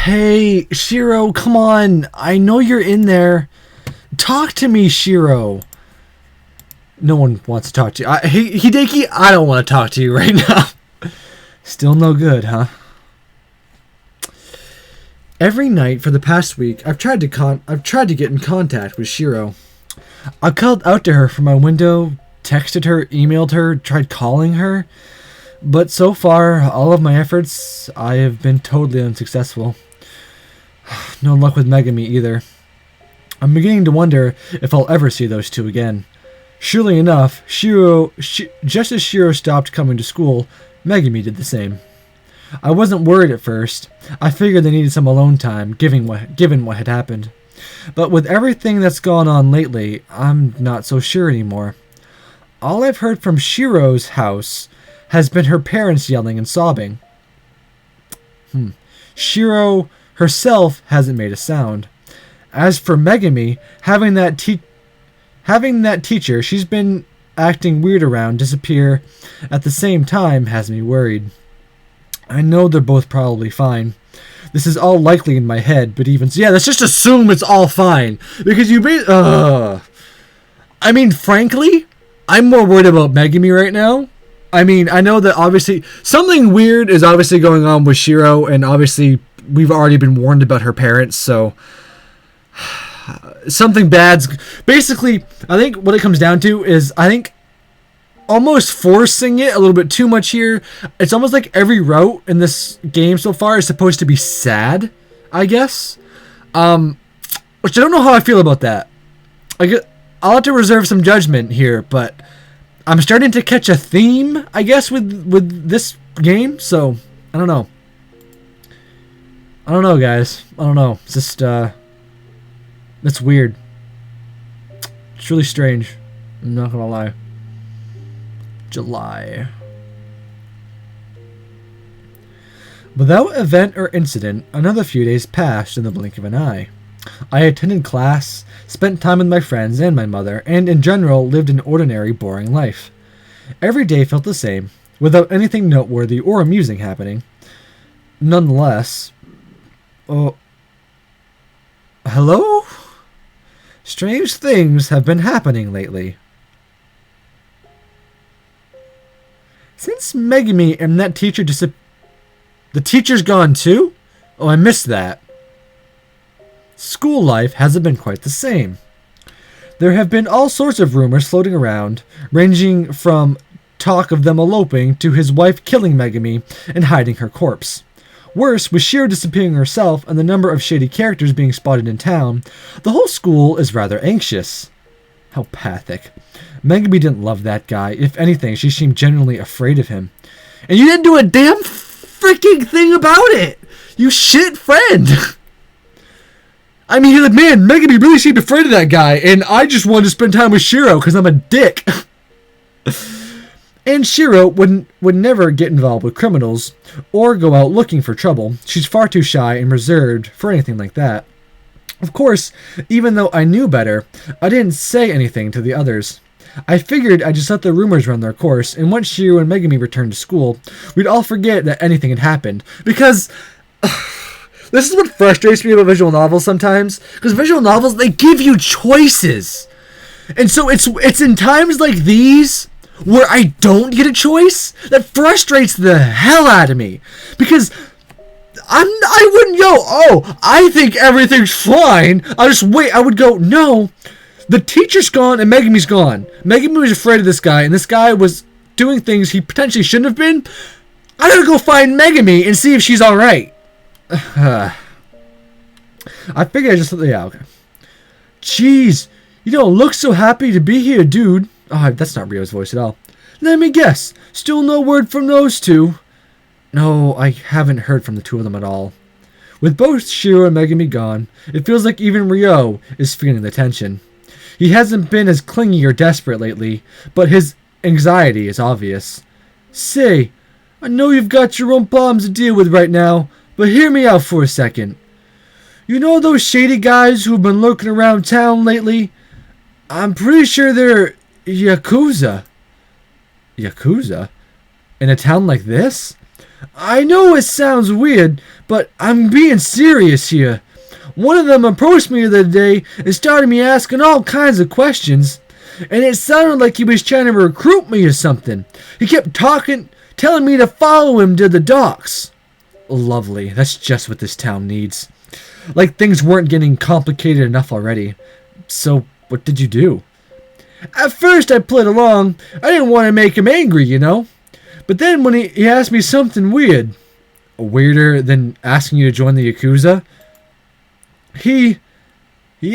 Hey, Shiro, come on. I know you're in there. Talk to me, Shiro. No one wants to talk to you. Hideki, I don't want to talk to you right now. Still no good, huh? Every night for the past week, I've tried to get in contact with Shiro. I've called out to her from my window, texted her, emailed her, tried calling her, but so far, all of my efforts, I have been totally unsuccessful. No luck with Megami either. I'm beginning to wonder if I'll ever see those two again. Surely enough, just as Shiro stopped coming to school, Megami did the same. I wasn't worried at first. I figured they needed some alone time, given what had happened. But with everything that's gone on lately, I'm not so sure anymore. All I've heard from Shiro's house has been her parents yelling and sobbing. Shiro herself hasn't made a sound. As for Megami, having that teacher she's been acting weird around disappear at the same time has me worried. I know they're both probably fine. This is all likely in my head, but even so, yeah, let's just assume it's all fine. Because I mean, frankly, I'm more worried about Megami right now. I mean, I know that obviously something weird is obviously going on with Shiro, and obviously we've already been warned about her parents, so something bad's basically, I think what it comes down to is, I think almost forcing it a little bit too much here. It's almost like every route in this game so far is supposed to be sad, I guess. Which I don't know how I feel about that. I'll have to reserve some judgment here, but I'm starting to catch a theme, I guess, with this game, so I don't know. I don't know, guys. I don't know. It's just, it's weird. It's really strange. I'm not gonna lie. July. Without event or incident, another few days passed in the blink of an eye. I attended class, spent time with my friends and my mother, and in general lived an ordinary, boring life. Every day felt the same, without anything noteworthy or amusing happening. Nonetheless... Oh... Hello? Strange things have been happening lately. Since Megami and that teacher the teacher's gone too? Oh, I missed that. School life hasn't been quite the same. There have been all sorts of rumors floating around, ranging from talk of them eloping to his wife killing Megami and hiding her corpse. Worse, with Shiro disappearing herself and the number of shady characters being spotted in town, the whole school is rather anxious. How pathetic. Megami didn't love that guy. If anything, she seemed genuinely afraid of him. And you didn't do a damn freaking thing about it! You shit friend! I mean, man, Megami really seemed afraid of that guy, and I just wanted to spend time with Shiro because I'm a dick. And Shiro would never get involved with criminals or go out looking for trouble. She's far too shy and reserved for anything like that. Of course, even though I knew better, I didn't say anything to the others. I figured I'd just let the rumors run their course, and once Shiro and Megami returned to school, we'd all forget that anything had happened. Because this is what frustrates me about visual novels sometimes. Because visual novels, they give you choices. And so it's in times like these where I don't get a choice that frustrates the hell out of me. Because I wouldn't go, oh, I think everything's fine. I would go, no, the teacher's gone and Megami's gone. Megami was afraid of this guy, and this guy was doing things he potentially shouldn't have been. I gotta go find Megami and see if she's alright. I figured okay. Jeez, you don't look so happy to be here, dude. Oh, that's not Rio's voice at all. Let me guess, still no word from those two. No, I haven't heard from the two of them at all. With both Shiro and Megami gone, it feels like even Rio is feeling the tension. He hasn't been as clingy or desperate lately, but his anxiety is obvious. Say, I know you've got your own problems to deal with right now, but hear me out for a second. You know those shady guys who've been lurking around town lately? I'm pretty sure they're Yakuza. Yakuza? In a town like this? I know it sounds weird, but I'm being serious here. One of them approached me the other day and started me asking all kinds of questions, and it sounded like he was trying to recruit me or something. He kept telling me to follow him to the docks. Lovely, that's just what this town needs. Like things weren't getting complicated enough already. So, what did you do? At first I played along. I didn't want to make him angry, you know. But then when he asked me something weird, weirder than asking you to join the Yakuza, he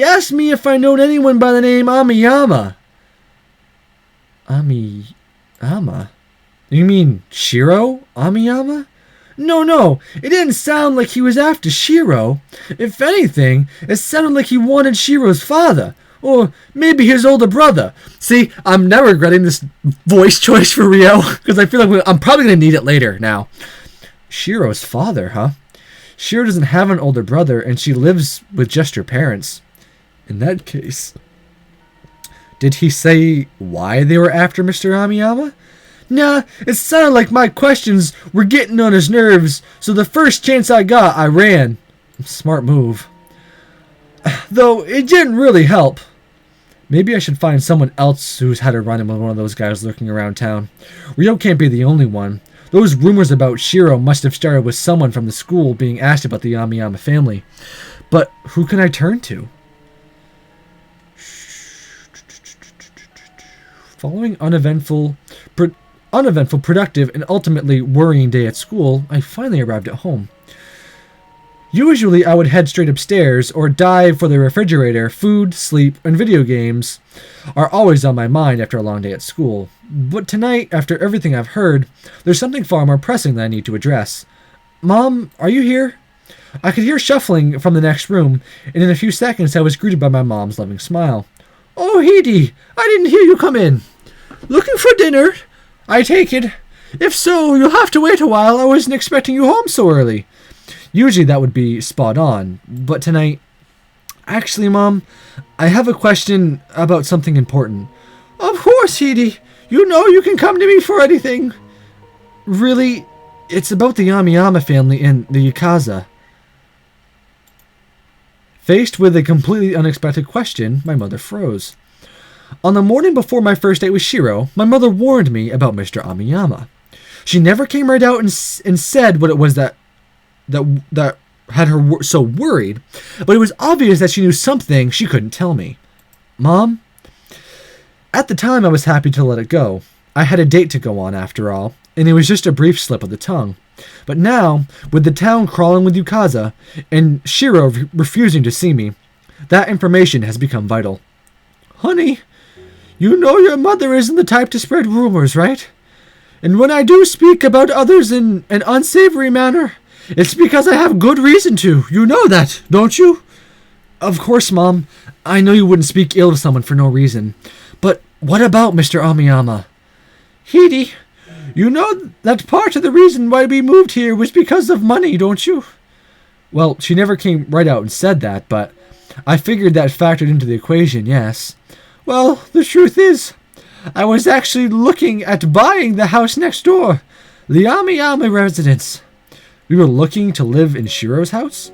asked me if I knowed anyone by the name Amiyama. Amiyama? You mean Shiro Amiyama? No, it didn't sound like he was after Shiro. If anything, it sounded like he wanted Shiro's father. Or maybe his older brother. See, I'm now regretting this voice choice for Rio, because I feel like I'm probably going to need it later now. Shiro's father, huh? Shiro doesn't have an older brother, and she lives with just her parents. In that case, did he say why they were after Mr. Amiyama? Nah, it sounded like my questions were getting on his nerves, so the first chance I got, I ran. Smart move. Though it didn't really help. Maybe I should find someone else who's had a run-in with one of those guys lurking around town. Rio can't be the only one. Those rumors about Shiro must have started with someone from the school being asked about the Amiyama family. But who can I turn to? Following uneventful, productive, and ultimately worrying day at school, I finally arrived at home. Usually I would head straight upstairs or dive for the refrigerator. Food, sleep, and video games are always on my mind after a long day at school. But tonight, after everything I've heard, there's something far more pressing that I need to address. Mom, are you here? I could hear shuffling from the next room, and in a few seconds I was greeted by my mom's loving smile. Oh, Hidi, I didn't hear you come in. Looking for dinner? I take it. If so, you'll have to wait a while. I wasn't expecting you home so early. Usually that would be spot on, but tonight... Actually, Mom, I have a question about something important. Of course, Hidi. You know you can come to me for anything. Really, it's about the Amiyama family and the Yakuza. Faced with a completely unexpected question, my mother froze. On the morning before my first date with Shiro, my mother warned me about Mr. Amiyama. She never came right out and said what it was that had her so worried, but it was obvious that she knew something she couldn't tell me. Mom? At the time, I was happy to let it go. I had a date to go on, after all, and it was just a brief slip of the tongue. But now, with the town crawling with Yakuza, and Shiro refusing to see me, that information has become vital. Honey, you know your mother isn't the type to spread rumors, right? And when I do speak about others in an unsavory manner, it's because I have good reason to. You know that, don't you? Of course, Mom. I know you wouldn't speak ill of someone for no reason. But what about Mr. Amiyama? Hidi, you know that part of the reason why we moved here was because of money, don't you? Well, she never came right out and said that, but I figured that factored into the equation, yes. Well, the truth is, I was actually looking at buying the house next door, the Amiyama residence. We were looking to live in Shiro's house?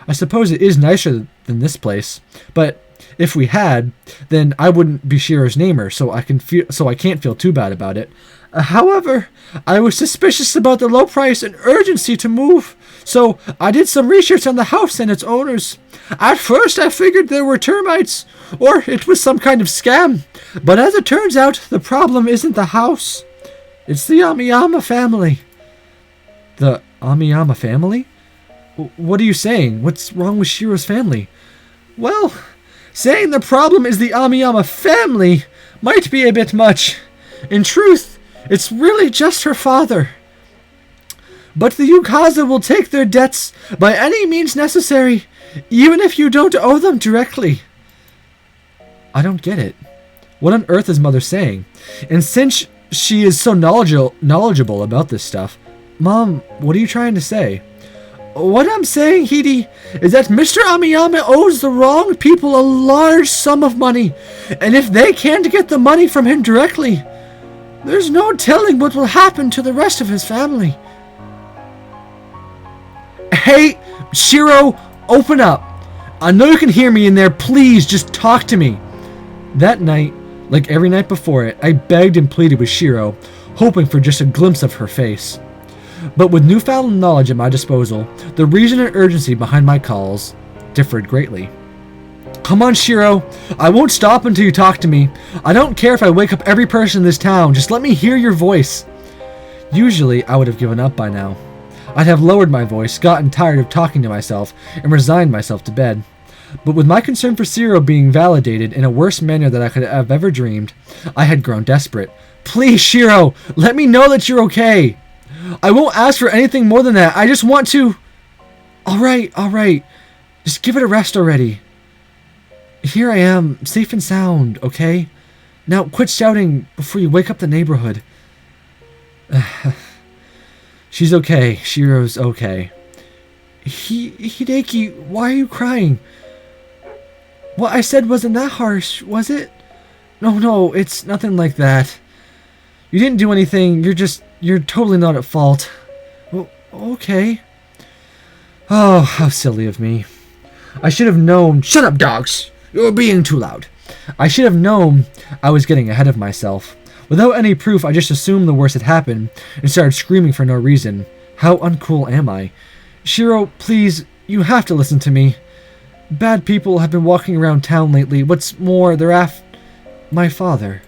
I suppose it is nicer than this place, but if we had, then I wouldn't be Shiro's neighbor, so I can't feel too bad about it. However, I was suspicious about the low price and urgency to move, so I did some research on the house and its owners. At first, I figured there were termites, or it was some kind of scam, but as it turns out, the problem isn't the house. It's the Amiyama family. The Amiyama family? What are you saying? What's wrong with Shiro's family? Well, saying the problem is the Amiyama family might be a bit much. In truth, it's really just her father. But the Yakuza will take their debts by any means necessary, even if you don't owe them directly. I don't get it. What on earth is Mother saying? And since she is so knowledgeable about this stuff, Mom, what are you trying to say? What I'm saying, Hidi, is that Mr. Amiyama owes the wrong people a large sum of money, and if they can't get the money from him directly, there's no telling what will happen to the rest of his family. Hey, Shiro, open up. I know you can hear me in there. Please, just talk to me. That night, like every night before it, I begged and pleaded with Shiro, hoping for just a glimpse of her face. But with newfound knowledge at my disposal, the reason and urgency behind my calls differed greatly. Come on, Shiro. I won't stop until you talk to me. I don't care if I wake up every person in this town. Just let me hear your voice. Usually, I would have given up by now. I'd have lowered my voice, gotten tired of talking to myself, and resigned myself to bed. But with my concern for Shiro being validated in a worse manner than I could have ever dreamed, I had grown desperate. Please, Shiro, let me know that you're okay. I won't ask for anything more than that. I just want to... All right. Just give it a rest already. Here I am, safe and sound, okay? Now quit shouting before you wake up the neighborhood. She's okay. Shiro's okay. Hideki, why are you crying? What I said wasn't that harsh, was it? No, it's nothing like that. You didn't do anything. You're totally not at fault. Well, okay. Oh, how silly of me. I should have known. Shut up, dogs! You're being too loud. I should have known I was getting ahead of myself. Without any proof, I just assumed the worst had happened and started screaming for no reason. How uncool am I? Shiro, please, you have to listen to me. Bad people have been walking around town lately. What's more, they're my father.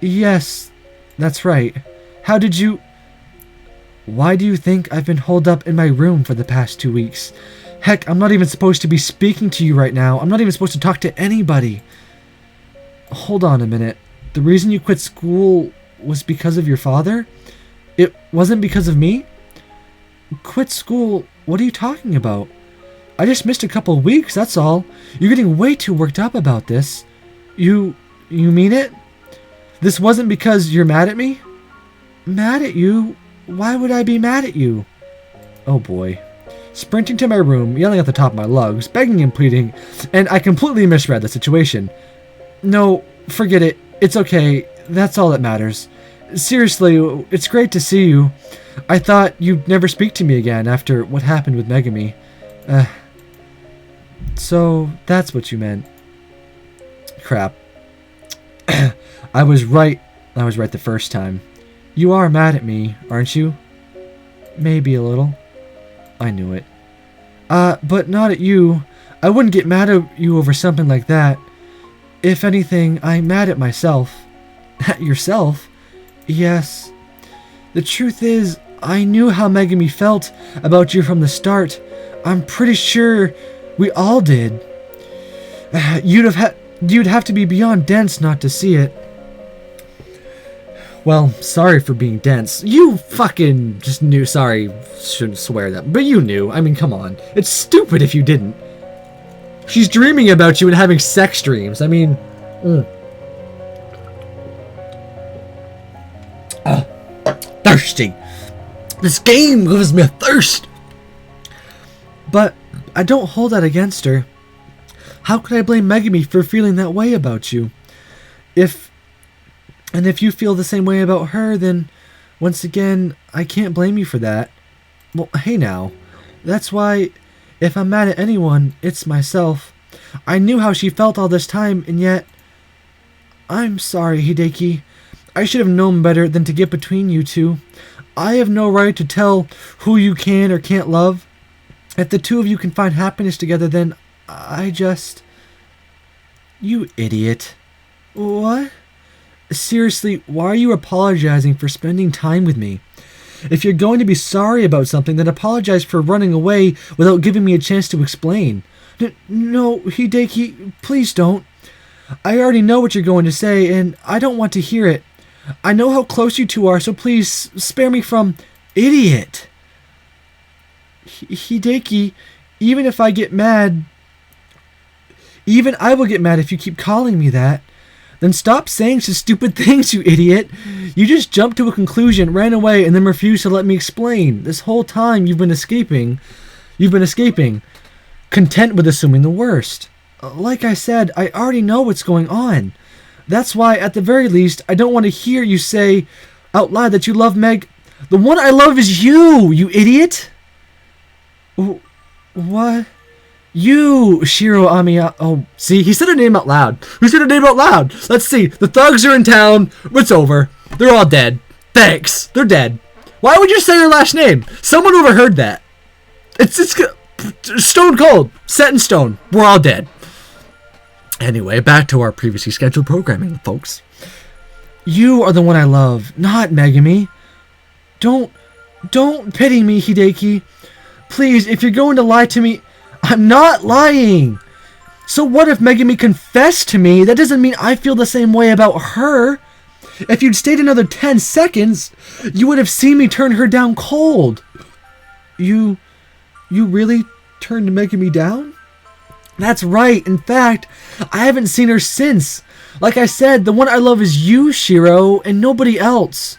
Yes, that's right. How did you... Why do you think I've been holed up in my room for the past 2 weeks? Heck, I'm not even supposed to be speaking to you right now. I'm not even supposed to talk to anybody. Hold on a minute. The reason you quit school was because of your father? It wasn't because of me? Quit school? What are you talking about? I just missed a couple of weeks, that's all. You're getting way too worked up about this. You mean it? This wasn't because you're mad at me? Mad at you? Why would I be mad at you? Oh boy. Sprinting to my room, yelling at the top of my lungs, begging and pleading, and I completely misread the situation. No, forget it. It's okay. That's all that matters. Seriously, it's great to see you. I thought you'd never speak to me again after what happened with Megami. So that's what you meant. Crap. I was right the first time. You are mad at me, aren't you? Maybe a little. I knew it. But not at you. I wouldn't get mad at you over something like that. If anything, I'm mad at myself. At yourself? Yes. The truth is, I knew how Megami felt about you from the start. I'm pretty sure we all did. You'd have to be beyond dense not to see it. Well, sorry for being dense. You fucking just knew. Sorry, shouldn't swear that. But you knew. I mean, come on. It's stupid if you didn't. She's dreaming about you and having sex dreams. I mean... Thirsty. This game gives me a thirst. But I don't hold that against her. How could I blame Megami for feeling that way about you? If you feel the same way about her, then once again, I can't blame you for that. Well, hey now. That's why, if I'm mad at anyone, it's myself. I knew how she felt all this time, and yet... I'm sorry, Hideki. I should have known better than to get between you two. I have no right to tell who you can or can't love. If the two of you can find happiness together, then I just... You idiot. What? Seriously, why are you apologizing for spending time with me? If you're going to be sorry about something, then apologize for running away without giving me a chance to explain. No, Hideki, please don't. I already know what you're going to say, and I don't want to hear it. I know how close you two are, so please spare me from... Idiot! Hideki, even if I get mad... Even I will get mad if you keep calling me that. Then stop saying such stupid things, you idiot. You just jumped to a conclusion, ran away, and then refused to let me explain. This whole time you've been escaping. Content with assuming the worst. Like I said, I already know what's going on. That's why, at the very least, I don't want to hear you say out loud that you love Meg. The one I love is you, you idiot. What? You, Shiro Amiya. Oh, see, he said her name out loud. Who said her name out loud? Let's see. The thugs are in town. It's over. They're all dead. Thanks. They're dead. Why would you say her last name? Someone overheard that. It's stone cold. Set in stone. We're all dead. Anyway, back to our previously scheduled programming, folks. You are the one I love, not Megami. Don't pity me, Hideki. Please, if you're going to lie to me, I'm not lying. So what if Megami confessed to me? That doesn't mean I feel the same way about her. If you'd stayed another 10 seconds, you would have seen me turn her down cold. You really turned Megami down? That's right. In fact, I haven't seen her since. Like I said, the one I love is you, Shiro, and nobody else.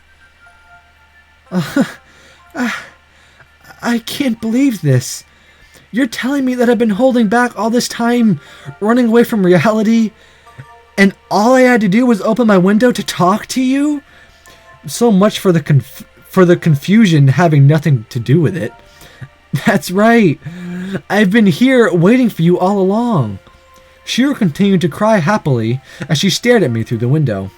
I can't believe this. You're telling me that I've been holding back all this time, running away from reality, and all I had to do was open my window to talk to you? So much for the confusion having nothing to do with it. That's right. I've been here waiting for you all along. Shiro continued to cry happily as she stared at me through the window.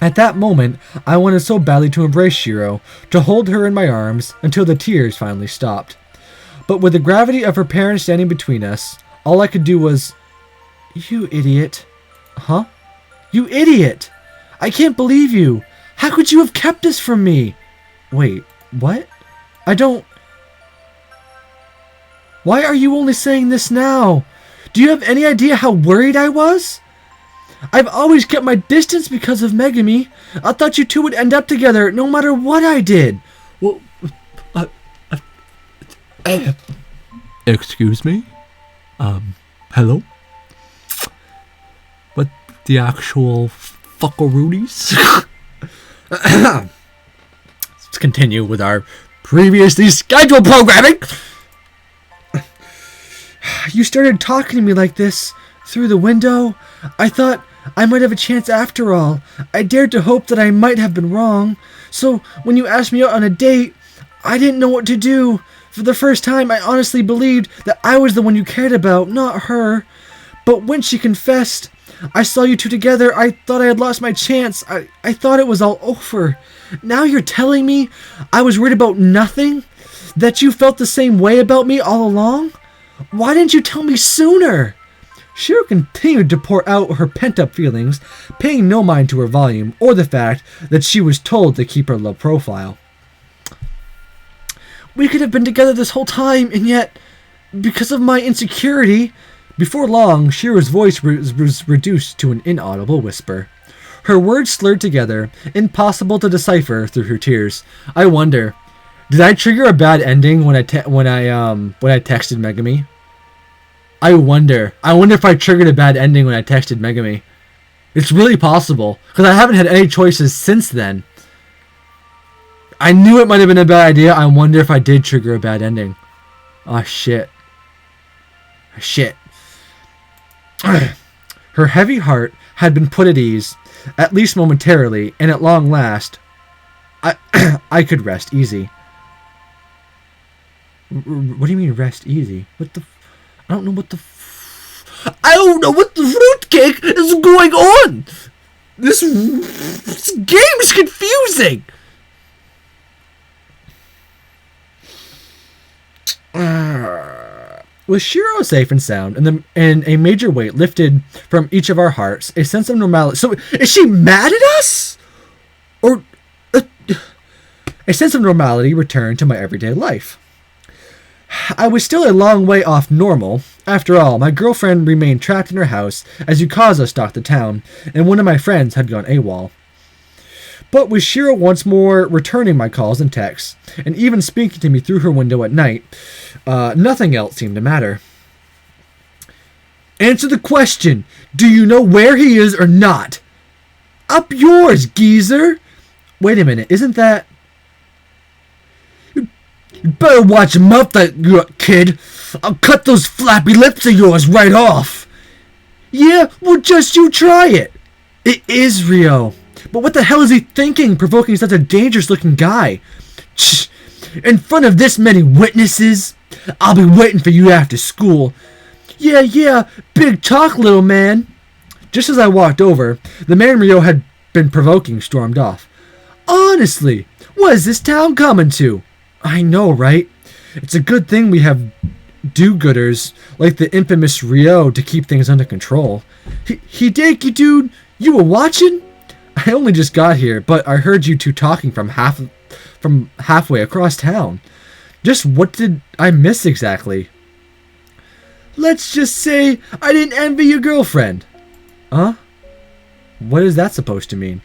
At that moment, I wanted so badly to embrace Shiro, to hold her in my arms until the tears finally stopped. But with the gravity of her parents standing between us, all I could do was, "You idiot." Huh? You idiot! I can't believe you! How could you have kept this from me? Wait, what? I don't... Why are you only saying this now? Do you have any idea how worried I was? I've always kept my distance because of Megami. I thought you two would end up together no matter what I did. Well, excuse me? Hello? What the actual fuckaroonies? Let's continue with our previously scheduled programming. You started talking to me like this through the window. I thought I might have a chance after all. I dared to hope that I might have been wrong. So when you asked me out on a date, I didn't know what to do. For the first time, I honestly believed that I was the one you cared about, not her. But when she confessed, I saw you two together. I thought I had lost my chance. I thought it was all over. Now you're telling me I was worried about nothing? That you felt the same way about me all along? Why didn't you tell me sooner? Shiro continued to pour out her pent-up feelings, paying no mind to her volume or the fact that she was told to keep her low profile. We could have been together this whole time, and yet, because of my insecurity... Before long, Shiro's voice was reduced to an inaudible whisper. Her words slurred together, impossible to decipher through her tears. I wonder, did I trigger a bad ending when I texted Megami? I wonder if I triggered a bad ending when I texted Megami. It's really possible, because I haven't had any choices since then. I knew it might have been a bad idea. I wonder if I did trigger a bad ending. Oh, shit. Shit. Her heavy heart had been put at ease, at least momentarily, and at long last, I could rest easy. What do you mean rest easy? What the... I don't know what the... I don't know what the fruitcake is going on! This game is confusing! With Shiro safe and sound, and a major weight lifted from each of our hearts, a sense of normality... So, is she mad at us? Or... a sense of normality returned to my everyday life. I was still a long way off normal. After all, my girlfriend remained trapped in her house as Yukaza stalked the town, and one of my friends had gone AWOL. But with Shiro once more returning my calls and texts, and even speaking to me through her window at night, nothing else seemed to matter. Answer the question. Do you know where he is or not? Up yours, geezer. Wait a minute, isn't that... You better watch your mouth, kid. I'll cut those flappy lips of yours right off. Yeah, well, just you try it. It is Rio. But what the hell is he thinking, provoking such a dangerous-looking guy? In front of this many witnesses? I'll be waiting for you after school. Yeah, yeah, big talk, little man. Just as I walked over, the man Rio had been provoking stormed off. Honestly, what is this town coming to? I know, right? It's a good thing we have do-gooders like the infamous Rio to keep things under control. Hideki, dude, you were watching? I only just got here, but I heard you two talking from halfway across town. Just what did I miss exactly? Let's just say I didn't envy your girlfriend. Huh? What is that supposed to mean?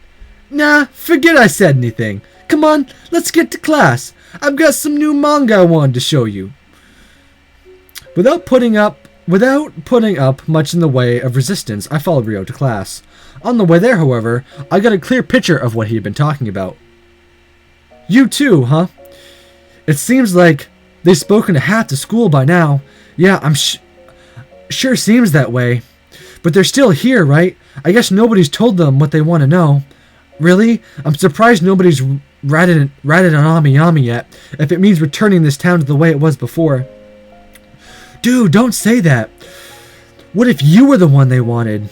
Nah, forget I said anything. Come on, let's get to class. I've got some new manga I wanted to show you. Without putting up much in the way of resistance, I followed Rio to class. On the way there, however, I got a clear picture of what he had been talking about. You too, huh? It seems like they've spoken to half the school by now. Yeah, I'm sure seems that way. But they're still here, right? I guess nobody's told them what they want to know. Really? I'm surprised nobody's ratted on Amiyama yet, if it means returning this town to the way it was before. Dude, don't say that. What if you were the one they wanted?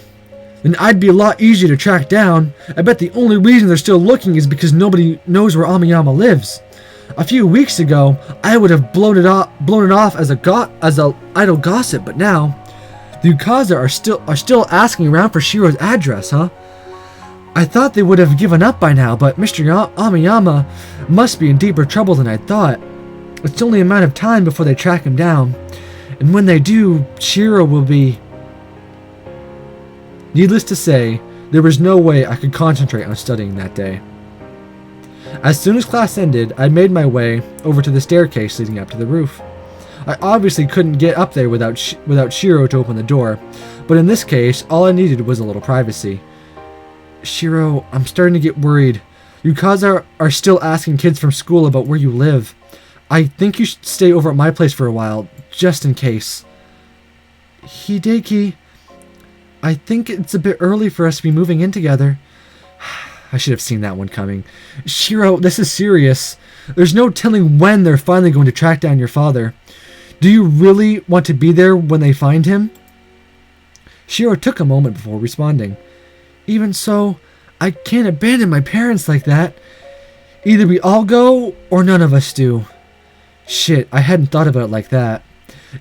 Then I'd be a lot easier to track down. I bet the only reason they're still looking is because nobody knows where Amiyama lives. A few weeks ago, I would have blown it off as a idle gossip, but now the Yukaza are still asking around for Shiro's address, huh? I thought they would have given up by now, but Mr. Amiyama must be in deeper trouble than I thought. It's only a matter of time before they track him down. And when they do, Shiro will be... Needless to say, there was no way I could concentrate on studying that day. As soon as class ended, I made my way over to the staircase leading up to the roof. I obviously couldn't get up there without Shiro to open the door, but in this case, all I needed was a little privacy. Shiro, I'm starting to get worried. Yukaza are still asking kids from school about where you live. I think you should stay over at my place for a while, just in case. Hideki, I think it's a bit early for us to be moving in together. I should have seen that one coming. Shiro, this is serious. There's no telling when they're finally going to track down your father. Do you really want to be there when they find him? Shiro took a moment before responding. Even so, I can't abandon my parents like that. Either we all go, or none of us do. Shit, I hadn't thought about it like that.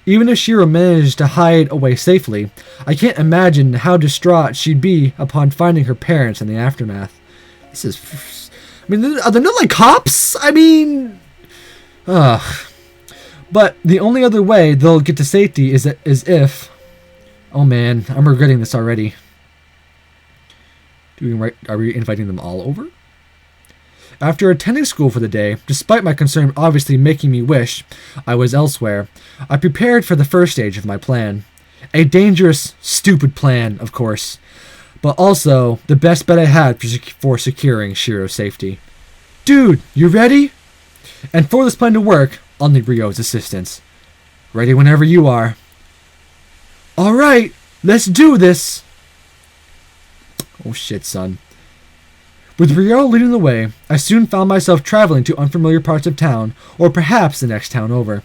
Even if Shiro managed to hide away safely, I can't imagine how distraught she'd be upon finding her parents in the aftermath. This is... I mean, are they not like cops? I mean... Ugh. But the only other way they'll get to safety is if... Oh man, I'm regretting this already. Are we inviting them all over? After attending school for the day, despite my concern obviously making me wish I was elsewhere, I prepared for the first stage of my plan. A dangerous, stupid plan, of course, but also the best bet I had for securing Shiro's safety. Dude, you ready? And for this plan to work, I'll need Ryo's assistance. Ready whenever you are. Alright, let's do this! Oh shit, son. With Ryo leading the way, I soon found myself traveling to unfamiliar parts of town, or perhaps the next town over.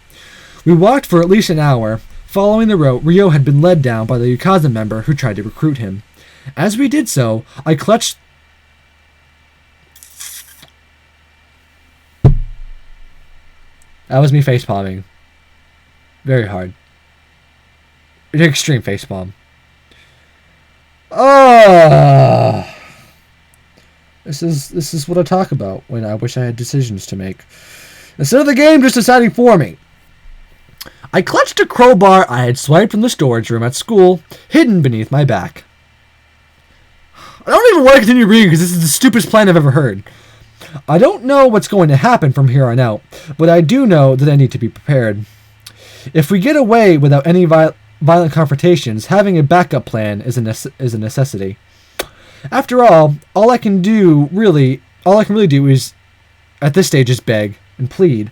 We walked for at least an hour, following the route Ryo had been led down by the Yukaza member who tried to recruit him. As we did so, I clutched... That was me facepalming. Very hard. An extreme facepalm. Oh! This is what I talk about when I wish I had decisions to make. Instead of the game just deciding for me. I clutched a crowbar I had swiped from the storage room at school, hidden beneath my back. I don't even want to continue reading because this is the stupidest plan I've ever heard. I don't know what's going to happen from here on out, but I do know that I need to be prepared. If we get away without any violent confrontations, having a backup plan is a necessity. After all I can really do is, at this stage, is beg and plead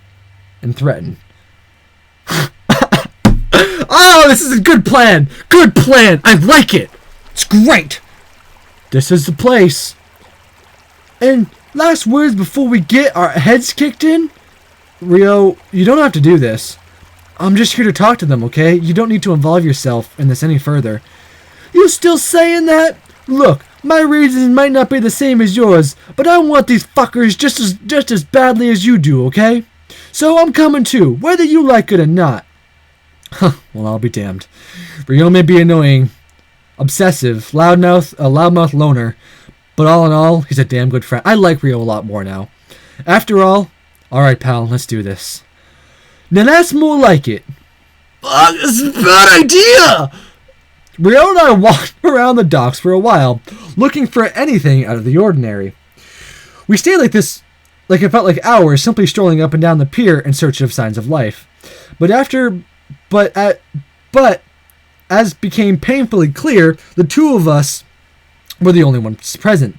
and threaten. Oh, this is a good plan! Good plan! I like it! It's great! This is the place. And last words before we get our heads kicked in? Ryo, you don't have to do this. I'm just here to talk to them, okay? You don't need to involve yourself in this any further. You still saying that? Look, my reasons might not be the same as yours, but I want these fuckers just as badly as you do, okay? So I'm coming too, whether you like it or not. Huh, well, I'll be damned. Ryo may be annoying, obsessive, loudmouth loner, but all in all, he's a damn good friend. I like Ryo a lot more now. After all, alright pal, let's do this. Now that's more like it. Fuck, this is a bad idea! Ryo and I walked around the docks for a while, looking for anything out of the ordinary. We stayed like this, like it felt like hours, simply strolling up and down the pier in search of signs of life. But as became painfully clear, the two of us were the only ones present.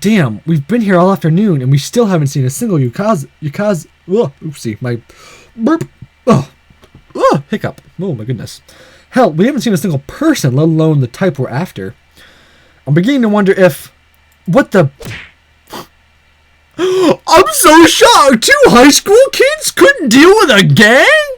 Damn, we've been here all afternoon and we still haven't seen a single oopsie, my burp. Hiccup. Oh my goodness. Hell, we haven't seen a single person, let alone the type we're after. I'm beginning to wonder if... What the... I'm so shocked! 2 high school kids couldn't deal with a gang?